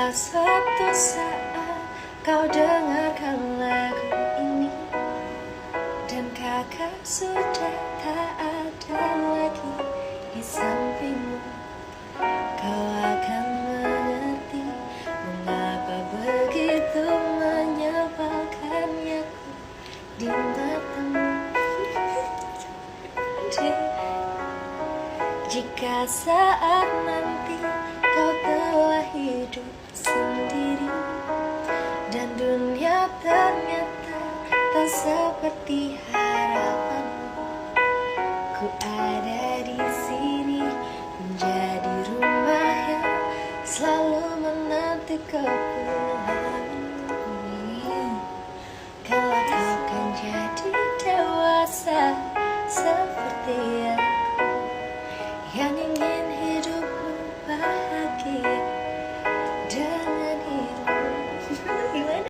suatu saat kau dengarkan lagu ini dan kakak sudah tak ada lagi di sampingmu, kau akan mengerti mengapa begitu menyebalkannya ku di matamu. Jika saat nanti kau telah hidup sendiri dan dunia ternyata tak seperti harapanmu, ku ada di sini menjadi rumah yang selalu menanti kepulanganmu. Kalau kau kan jadi dewasa seperti yang